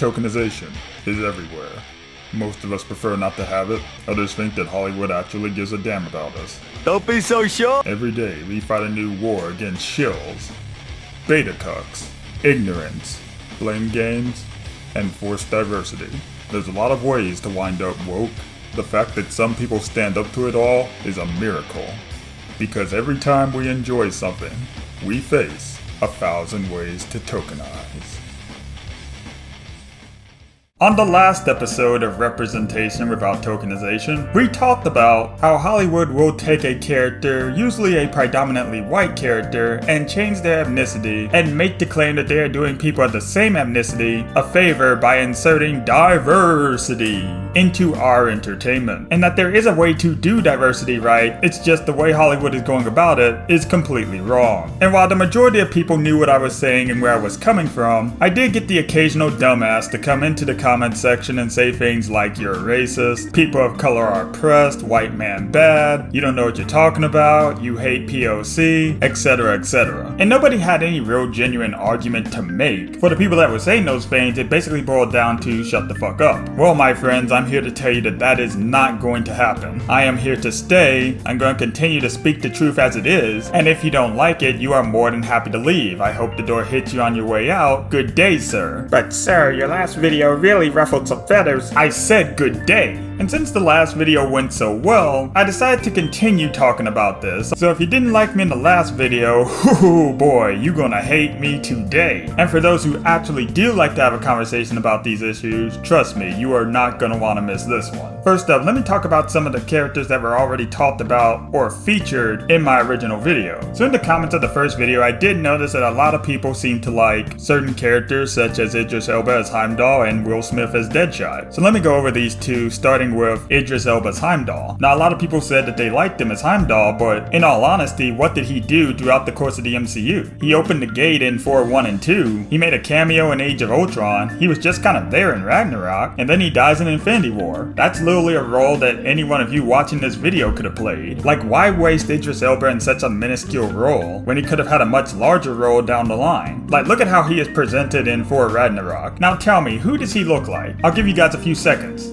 Tokenization is everywhere. Most of us prefer not to have it, others think that Hollywood actually gives a damn about us. Don't be so sure. Every day we fight a new war against shills, beta cucks, ignorance, blame games, and forced diversity. There's a lot of ways to wind up woke. The fact that some people stand up to it all is a miracle. Because every time we enjoy something, we face 1,000 ways to tokenize. On the last episode of Representation Without Tokenization, we talked about how Hollywood will take a character, usually a predominantly white character, and change their ethnicity and make the claim that they are doing people of the same ethnicity a favor by inserting diversity into our entertainment. And that there is a way to do diversity right, it's just the way Hollywood is going about it is completely wrong. And while the majority of people knew what I was saying and where I was coming from, I did get the occasional dumbass to come into the comment section and say things like you're racist, people of color are oppressed, white man bad, you don't know what you're talking about, you hate POC, etc, etc. And nobody had any real genuine argument to make. For the people that were saying those things, it basically boiled down to shut the fuck up. Well, my friends, I'm here to tell you that that is not going to happen. I am here to stay, I'm going to continue to speak the truth as it is, and if you don't like it, you are more than happy to leave. I hope the door hits you on your way out. Good day, sir. But sir, your last video really ruffled some feathers. I said good day. And since the last video went so well, I decided to continue talking about this. So if you didn't like me in the last video, whoo boy, you gonna hate me today. And for those who actually do like to have a conversation about these issues, trust me, you are not gonna wanna miss this one. First up, let me talk about some of the characters that were already talked about or featured in my original video. So in the comments of the first video, I did notice that a lot of people seem to like certain characters such as Idris Elba as Heimdall and Will Smith as Deadshot. So let me go over these two, starting with Idris Elba's Heimdall. Now a lot of people said that they liked him as Heimdall, but in all honesty, what did he do throughout the course of the MCU? He opened the gate in Thor 1 and 2, he made a cameo in Age of Ultron, he was just kind of there in Ragnarok, and then he dies in Infinity War. That's literally a role that any one of you watching this video could have played. Like, why waste Idris Elba in such a minuscule role when he could have had a much larger role down the line? Like, look at how he is presented in Thor Ragnarok. Now tell me, who does he look like? I'll give you guys a few seconds.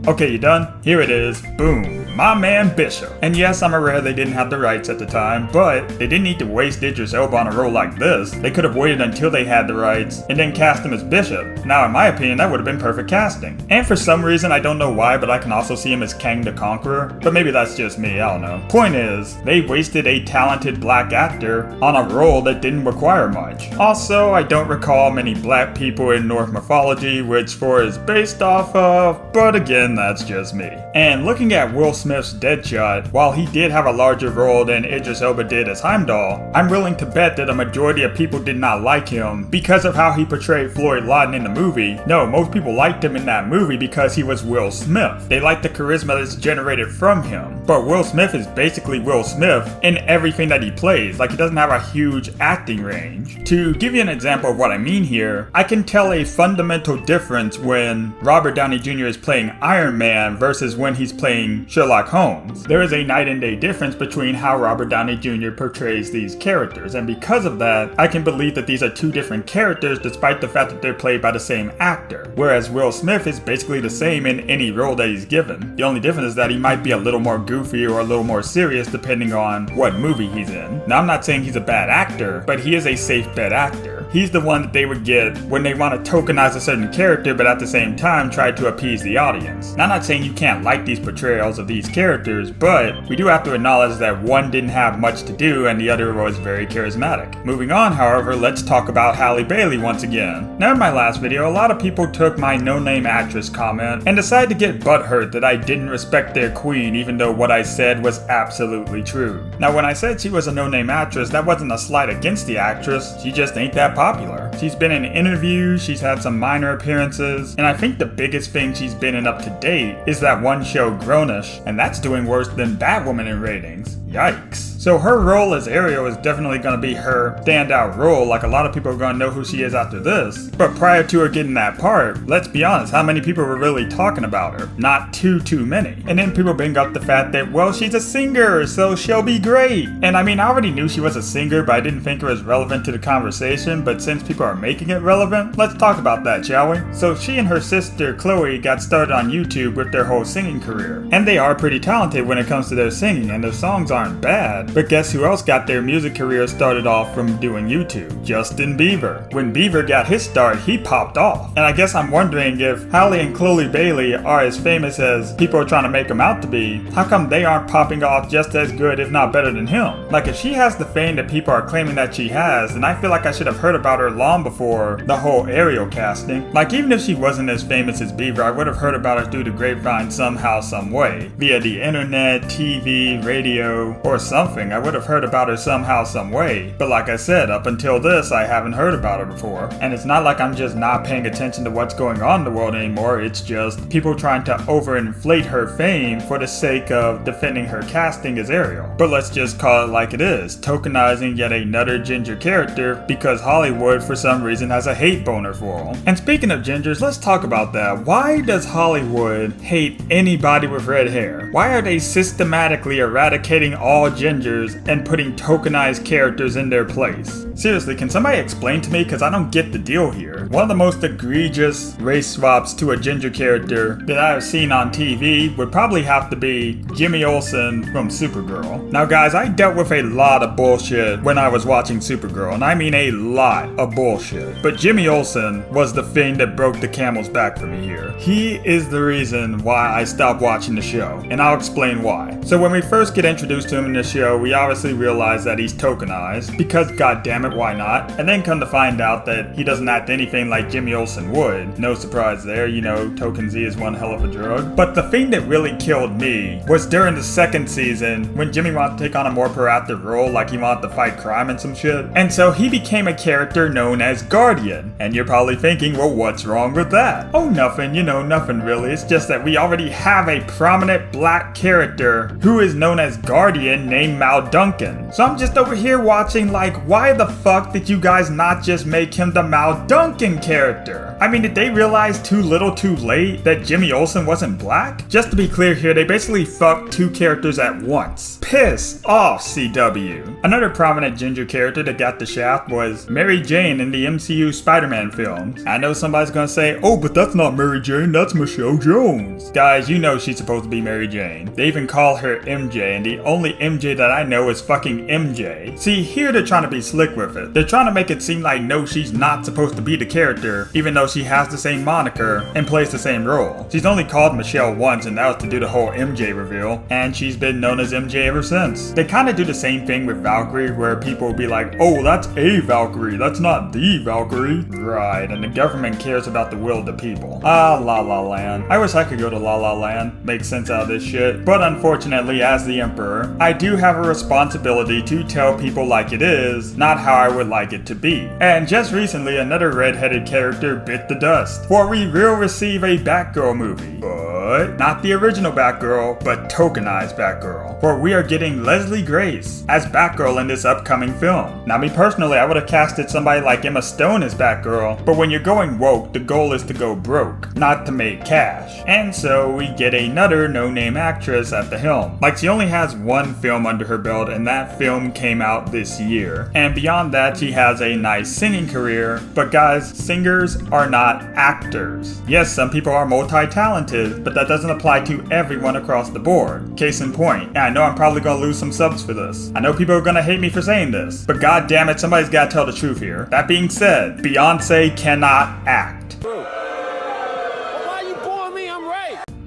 Okay, you done? Here it is. Boom. My man Bishop. And yes, I'm aware they didn't have the rights at the time, but they didn't need to waste Idris Elba on a role like this. They could have waited until they had the rights and then cast him as Bishop. Now, in my opinion, that would have been perfect casting. And for some reason, I don't know why, but I can also see him as Kang the Conqueror. But maybe that's just me, I don't know. Point is, they wasted a talented black actor on a role that didn't require much. Also, I don't recall many black people in Norse mythology, which Thor is based off of, but again, that's just me. And looking at Will Smith's Deadshot, while he did have a larger role than Idris Elba did as Heimdall, I'm willing to bet that a majority of people did not like him because of how he portrayed Floyd Lawton in the movie. No, most people liked him in that movie because he was Will Smith. They liked the charisma that's generated from him. But Will Smith is basically Will Smith in everything that he plays. Like, he doesn't have a huge acting range. To give you an example of what I mean here, I can tell a fundamental difference when Robert Downey Jr. is playing Iron Man versus when he's playing Sherlock Holmes. There is a night and day difference between how Robert Downey Jr. portrays these characters, and because of that, I can believe that these are two different characters despite the fact that they're played by the same actor. Whereas Will Smith is basically the same in any role that he's given. The only difference is that he might be a little more goofy or a little more serious depending on what movie he's in. Now, I'm not saying he's a bad actor, but he is a safe bet actor. He's the one that they would get when they want to tokenize a certain character but at the same time try to appease the audience. Now, I'm not saying you can't like these portrayals of these characters, but we do have to acknowledge that one didn't have much to do and the other was very charismatic. Moving on, however, let's talk about Halle Bailey once again. Now, in my last video, a lot of people took my no-name actress comment and decided to get butthurt that I didn't respect their queen even though what I said was absolutely true. Now, when I said she was a no-name actress, that wasn't a slight against the actress, she just ain't that popular. She's been in interviews, she's had some minor appearances, and I think the biggest thing she's been in up to date is that one show Grownish, and that's doing worse than Batwoman in ratings. Yikes. So her role as Ariel is definitely going to be her standout role, like a lot of people are going to know who she is after this. But prior to her getting that part, let's be honest, how many people were really talking about her? Not too many. And then people bring up the fact that, well, she's a singer, so she'll be great. And I mean, I already knew she was a singer, but I didn't think it was relevant to the conversation. But since people are making it relevant, let's talk about that, shall we? So she and her sister Chloe got started on YouTube with their whole singing career. And they are pretty talented when it comes to their singing, and their songs aren't bad. But guess who else got their music career started off from doing YouTube? Justin Bieber. When Bieber got his start, he popped off. And I guess I'm wondering, if Halle and Chloe Bailey are as famous as people are trying to make them out to be, how come they aren't popping off just as good, if not better than him? Like, if she has the fame that people are claiming that she has, then I feel like I should have heard about her long before the whole Ariel casting. Like, even if she wasn't as famous as Bieber, I would have heard about her through the grapevine somehow, some way. Via the internet, TV, radio, or something. I would have heard about her somehow, some way. But like I said, up until this, I haven't heard about her before. And it's not like I'm just not paying attention to what's going on in the world anymore. It's just people trying to overinflate her fame for the sake of defending her casting as Ariel. But let's just call it like it is, tokenizing yet another ginger character because Hollywood for some reason has a hate boner for them. And speaking of gingers, let's talk about that. Why does Hollywood hate anybody with red hair? Why are they systematically eradicating all gingers and putting tokenized characters in their place? Seriously, can somebody explain to me, because I don't get the deal here. One of the most egregious race swaps to a ginger character that I have seen on TV would probably have to be Jimmy Olsen from Supergirl. Now guys, I dealt with a lot of bullshit when I was watching Supergirl, and I mean a lot of bullshit. But Jimmy Olsen was the thing that broke the camel's back for me here. He is the reason why I stopped watching the show, and I'll explain why. So when we first get introduced to him in the show, we obviously realize that he's tokenized, because goddammit, why not? And then come to find out that he doesn't act anything like Jimmy Olsen would. No surprise there, you know, Token Z is one hell of a drug. But the thing that really killed me was during the second season, when Jimmy wanted to take on a more proactive role, like he wanted to fight crime and some shit. And so he became a character known as Guardian. And you're probably thinking, well, what's wrong with that? Oh, nothing, you know, nothing really. It's just that we already have a prominent black character who is known as Guardian named Mal Duncan. So I'm just over here watching like, why the fuck did you guys not just make him the Mal Duncan character? I mean, did they realize too little too late that Jimmy Olsen wasn't black? Just to be clear here, they basically fucked two characters at once. Piss off, CW. Another prominent ginger character that got the shaft was Mary Jane in the MCU Spider-Man films. I know somebody's gonna say, oh, but that's not Mary Jane, that's Michelle Jones. Guys, you know she's supposed to be Mary Jane. They even call her MJ, and the only MJ that I know is fucking MJ. See, here they're trying to be slick with it. They're trying to make it seem like, no, she's not supposed to be the character, even though she has the same moniker and plays the same role. She's only called Michelle once, and that was to do the whole MJ reveal, and she's been known as MJ ever since. They kind of do the same thing with Valkyrie, where people will be like, oh, that's a Valkyrie, that's not the Valkyrie. Right, and the government cares about the will of the people. Ah, La La Land. I wish I could go to La La Land, make sense out of this shit, but unfortunately, as the Emperor, I do have a responsibility to tell people like it is, not how I would like it to be. And just recently, another red-headed character bit the dust, for we will receive a Batgirl movie. But not the original Batgirl, but tokenized Batgirl. For we are getting Leslie Grace as Batgirl in this upcoming film. Now me personally, I would have casted somebody like Emma Stone as Batgirl, but when you're going woke, the goal is to go broke, not to make cash. And so we get another no-name actress at the helm. Like, she only has one film under her belt, and that film came out this year. And beyond that, she has a nice singing career, but guys, singers are not actors. Yes, some people are multi-talented, but that doesn't apply to everyone across the board. Case in point, and I know I'm probably gonna lose some subs for this. I know people are gonna hate me for saying this, but god damn it, somebody's gotta tell the truth here. That being said, Beyonce cannot act.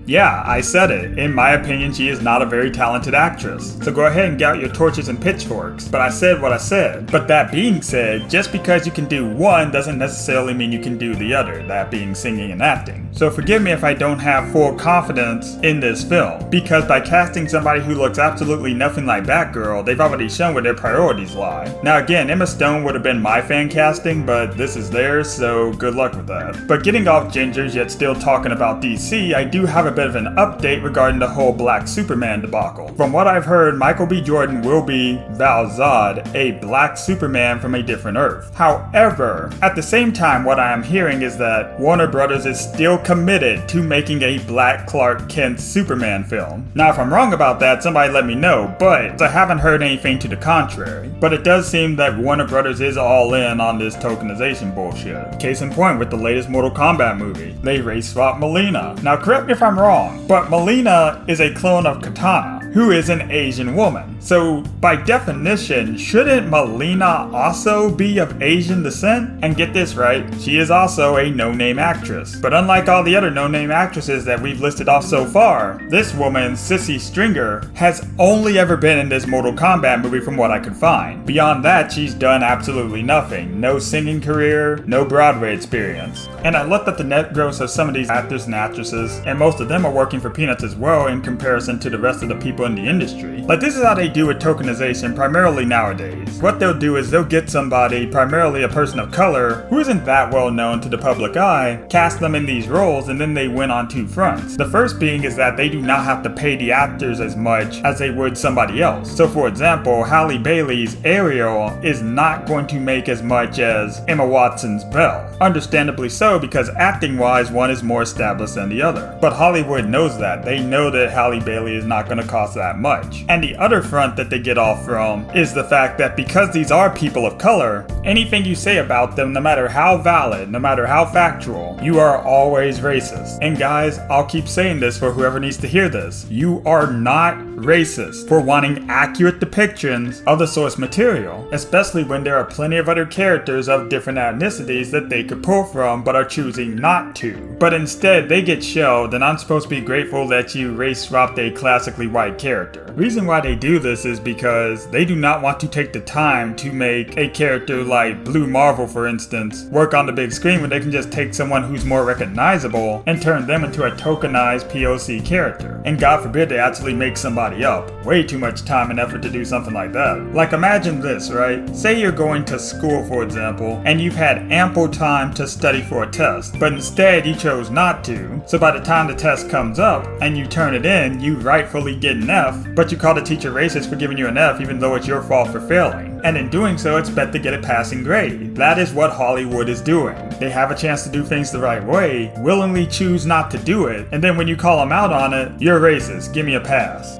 Yeah, I said it. In my opinion, she is not a very talented actress. So go ahead and get out your torches and pitchforks. But I said what I said. But that being said, just because you can do one doesn't necessarily mean you can do the other, that being singing and acting. So forgive me if I don't have full confidence in this film, because by casting somebody who looks absolutely nothing like Batgirl, they've already shown where their priorities lie. Now again, Emma Stone would have been my fan casting, but this is theirs, so good luck with that. But getting off gingers yet still talking about DC, I do have a bit of an update regarding the whole Black Superman debacle. From what I've heard, Michael B. Jordan will be Val-Zod, a Black Superman from a different Earth. However, at the same time, what I am hearing is that Warner Brothers is still committed to making a Black Clark Kent Superman film. Now, if I'm wrong about that, somebody let me know, but I haven't heard anything to the contrary. But it does seem that Warner Brothers is all in on this tokenization bullshit. Case in point with the latest Mortal Kombat movie. They race swap Mileena. Now, correct me if I'm wrong, but Mileena is a clone of Katana, who is an Asian woman. So, by definition, shouldn't Mileena also be of Asian descent? And get this right, she is also a no-name actress. But unlike all the other no-name actresses that we've listed off so far, this woman, Sissy Stringer, has only ever been in this Mortal Kombat movie from what I could find. Beyond that, she's done absolutely nothing. No singing career, no Broadway experience. And I looked at the net gross of some of these actors and actresses, and most of them are working for peanuts as well in comparison to the rest of the people in the industry. Like, this is how they do with tokenization primarily nowadays. What they'll do is they'll get somebody, primarily a person of color, who isn't that well known to the public eye, cast them in these roles, and then they win on two fronts. The first being is that they do not have to pay the actors as much as they would somebody else. So for example, Halle Bailey's Ariel is not going to make as much as Emma Watson's Belle. Understandably so, because acting wise one is more established than the other. But Hollywood knows that. They know that Halle Bailey is not going to cost that much. And the other front that they get off from is the fact that because these are people of color, anything you say about them, no matter how valid, no matter how factual, you are always racist. And guys, I'll keep saying this for whoever needs to hear this. You are not racist for wanting accurate depictions of the source material, especially when there are plenty of other characters of different ethnicities that they could pull from but are choosing not to. But instead, they get shelved, and I'm supposed to be grateful that you race swapped a classically white character. The reason why they do this is because they do not want to take the time to make a character like Blue Marvel, for instance, work on the big screen when they can just take someone who's more recognizable and turn them into a tokenized POC character. And God forbid they actually make somebody up. Way too much time and effort to do something like that. Like, imagine this, right? Say you're going to school, for example, and you've had ample time to study for a test, but instead you chose not to. So by the time the test comes up and you turn it in, you rightfully get an F, but you call the teacher racist for giving you an F even though it's your fault for failing. And in doing so, expect to get a passing grade. That is what Hollywood is doing. They have a chance to do things the right way, willingly choose not to do it, and then when you call them out on it, you're racist, give me a pass.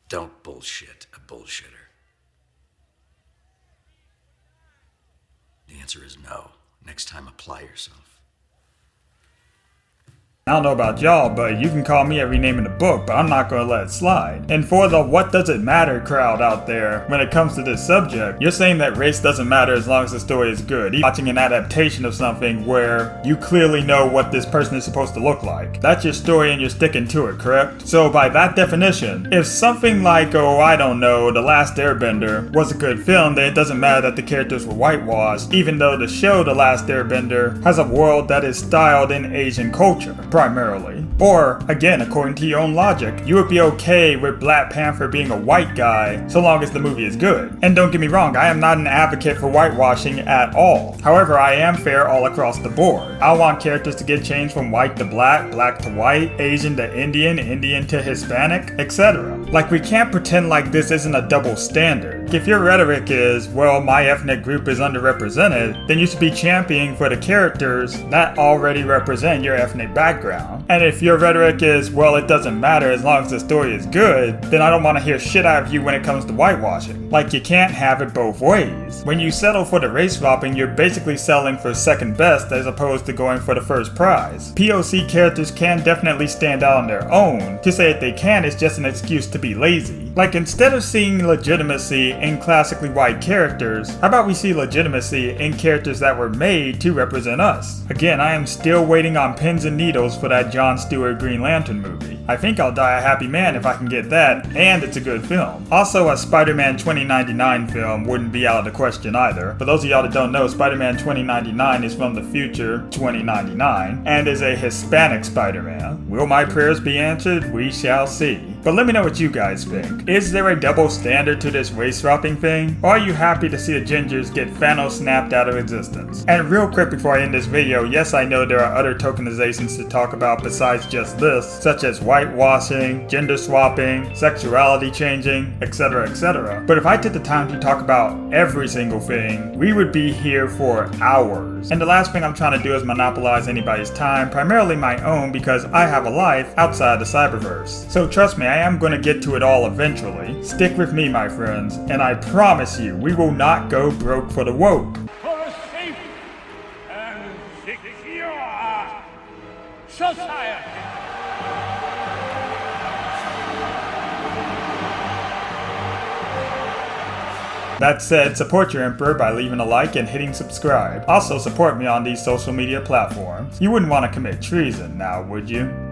Don't bullshit a bullshitter. The answer is no. Next time, apply yourself. I don't know about y'all, but you can call me every name in the book, but I'm not gonna let it slide. And for the what does it matter crowd out there, when it comes to this subject, you're saying that race doesn't matter as long as the story is good. You're watching an adaptation of something where you clearly know what this person is supposed to look like. That's your story and you're sticking to it, correct? So by that definition, if something like, oh, I don't know, The Last Airbender was a good film, then it doesn't matter that the characters were whitewashed, even though the show The Last Airbender has a world that is styled in Asian culture, primarily. Or, again, according to your own logic, you would be okay with Black Panther being a white guy so long as the movie is good. And don't get me wrong, I am not an advocate for whitewashing at all. However, I am fair all across the board. I want characters to get changed from white to black, black to white, Asian to Indian, Indian to Hispanic, etc. Like, we can't pretend like this isn't a double standard. If your rhetoric is, well, my ethnic group is underrepresented, then you should be championing for the characters that already represent your ethnic background. And if your rhetoric is, well, it doesn't matter as long as the story is good, then I don't want to hear shit out of you when it comes to whitewashing. Like, you can't have it both ways. When you settle for the race swapping, you're basically settling for second best as opposed to going for the first prize. POC characters can definitely stand out on their own. To say that they can is just an excuse to be lazy. Like, instead of seeing legitimacy in classically white characters, how about we see legitimacy in characters that were made to represent us? Again, I am still waiting on pins and needles for that Jon Stewart Green Lantern movie. I think I'll die a happy man if I can get that, and it's a good film. Also, a Spider-Man 2099 film wouldn't be out of the question either. For those of y'all that don't know, Spider-Man 2099 is from the future 2099, and is a Hispanic Spider-Man. Will my prayers be answered? We shall see. But let me know what you guys think. Is there a double standard to this race swapping thing? Or are you happy to see the gingers get Thanos snapped out of existence? And real quick before I end this video, yes, I know there are other tokenizations to talk about besides just this, such as whitewashing, gender swapping, sexuality changing, etc, etc. But if I took the time to talk about every single thing, we would be here for hours. And the last thing I'm trying to do is monopolize anybody's time, primarily my own, because I have a life outside the cyberverse. So trust me, I am going to get to it all eventually. Stick with me, my friends, and I promise you, we will not go broke for the woke. For a safe and secure society. That said, support your emperor by leaving a like and hitting subscribe. Also support me on these social media platforms. You wouldn't want to commit treason now, would you?